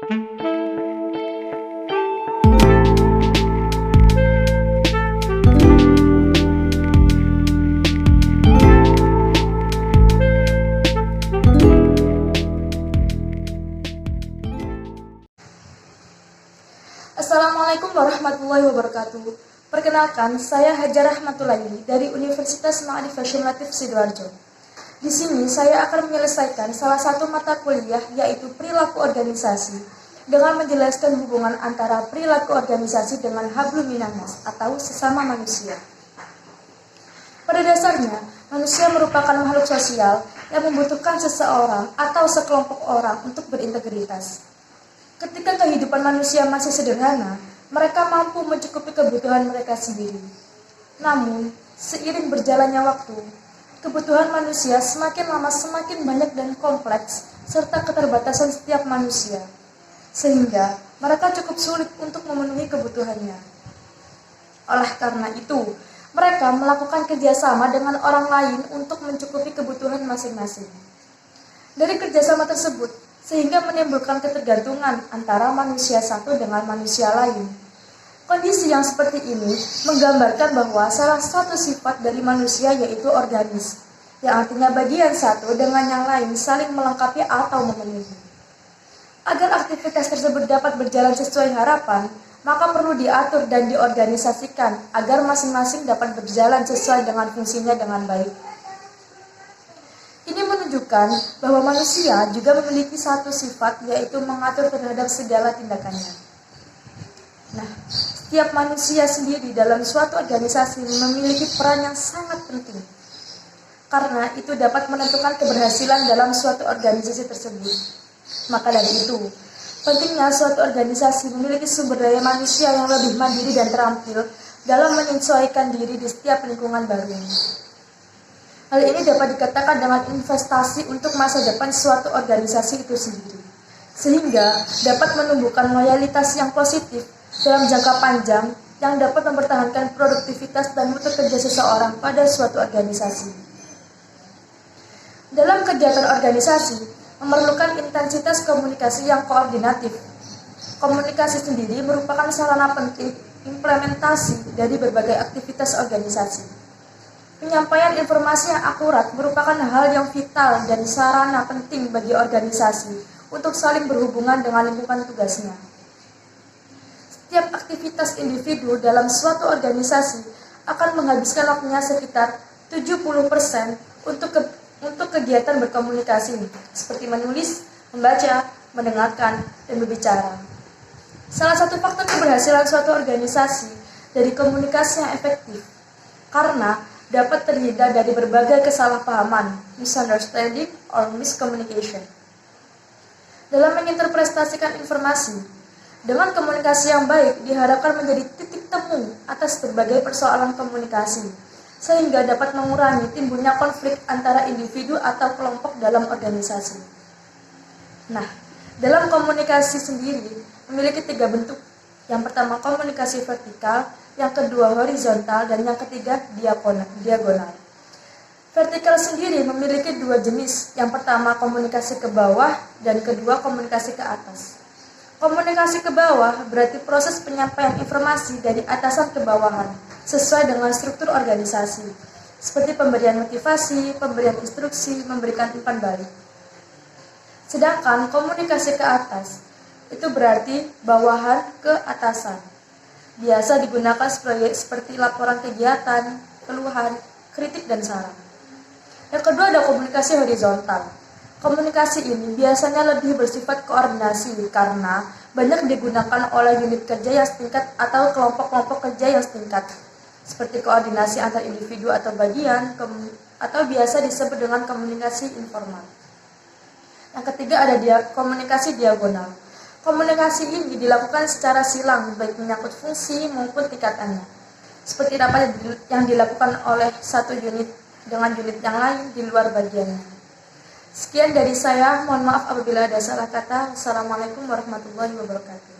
Assalamualaikum warahmatullahi wabarakatuh. Perkenalkan, saya Hajar Rahmatulaili dari Universitas Ma'arif Hasyim Latif Sidoarjo. Di sini saya akan menyelesaikan salah satu mata kuliah yaitu perilaku organisasi dengan menjelaskan hubungan antara perilaku organisasi dengan hablum minannas atau sesama manusia. Pada dasarnya, manusia merupakan makhluk sosial yang membutuhkan seseorang atau sekelompok orang untuk berintegritas. Ketika kehidupan manusia masih sederhana, mereka mampu mencukupi kebutuhan mereka sendiri. Namun, seiring berjalannya waktu, kebutuhan manusia semakin lama semakin banyak dan kompleks, serta keterbatasan setiap manusia. Sehingga, mereka cukup sulit untuk memenuhi kebutuhannya. Oleh karena itu, mereka melakukan kerjasama dengan orang lain untuk mencukupi kebutuhan masing-masing. Dari kerjasama tersebut, sehingga menimbulkan ketergantungan antara manusia satu dengan manusia lain. Kondisi yang seperti ini menggambarkan bahwa salah satu sifat dari manusia yaitu organis, yang artinya bagian satu dengan yang lain saling melengkapi atau memenuhi. Agar aktivitas tersebut dapat berjalan sesuai harapan, maka perlu diatur dan diorganisasikan agar masing-masing dapat berjalan sesuai dengan fungsinya dengan baik. Ini menunjukkan bahwa manusia juga memiliki satu sifat, yaitu mengatur terhadap segala tindakannya. Nah, setiap manusia sendiri dalam suatu organisasi memiliki peran yang sangat penting, karena itu dapat menentukan keberhasilan dalam suatu organisasi tersebut. Maka dari itu, pentingnya suatu organisasi memiliki sumber daya manusia yang lebih mandiri dan terampil dalam menyesuaikan diri di setiap lingkungan baru. Hal ini dapat dikatakan dengan investasi untuk masa depan suatu organisasi itu sendiri, sehingga dapat menumbuhkan loyalitas yang positif dalam jangka panjang yang dapat mempertahankan produktivitas dan mutu kerja seseorang pada suatu organisasi. Dalam kegiatan organisasi, memerlukan intensitas komunikasi yang koordinatif. Komunikasi sendiri merupakan sarana penting implementasi dari berbagai aktivitas organisasi. Penyampaian informasi yang akurat merupakan hal yang vital dan sarana penting bagi organisasi untuk saling berhubungan dengan lingkungan tugasnya. Setiap aktivitas individu dalam suatu organisasi akan menghabiskan waktunya sekitar 70% untuk kegiatan berkomunikasi, seperti menulis, membaca, mendengarkan, dan berbicara. Salah satu faktor keberhasilan suatu organisasi dari komunikasi yang efektif, karena dapat terhindar dari berbagai kesalahpahaman, misunderstanding, or miscommunication. Dalam menginterpretasikan informasi, dengan komunikasi yang baik diharapkan menjadi titik temu atas berbagai persoalan komunikasi, sehingga dapat mengurangi timbulnya konflik antara individu atau kelompok dalam organisasi. Nah, dalam komunikasi sendiri memiliki 3 bentuk. Yang pertama komunikasi vertikal, yang kedua horizontal, dan yang ketiga diagonal. Vertikal sendiri memiliki 2 jenis. Yang pertama komunikasi ke bawah, dan kedua komunikasi ke atas. Komunikasi ke bawah berarti proses penyampaian informasi dari atasan ke bawahan, sesuai dengan struktur organisasi, seperti pemberian motivasi, pemberian instruksi, memberikan umpan balik. Sedangkan komunikasi ke atas, itu berarti bawahan ke atasan. Biasa digunakan seperti laporan kegiatan, keluhan, kritik, dan saran. Yang kedua ada komunikasi horizontal. Komunikasi ini biasanya lebih bersifat koordinasi karena banyak digunakan oleh unit kerja yang setingkat atau kelompok-kelompok kerja yang setingkat, seperti koordinasi antar individu atau bagian, atau biasa disebut dengan komunikasi informal. Yang ketiga ada komunikasi diagonal. Komunikasi ini dilakukan secara silang, baik menyangkut fungsi maupun tingkatannya, seperti rapat yang dilakukan oleh satu unit dengan unit yang lain di luar bagiannya. Sekian dari saya, mohon maaf apabila ada salah kata. Assalamualaikum warahmatullahi wabarakatuh.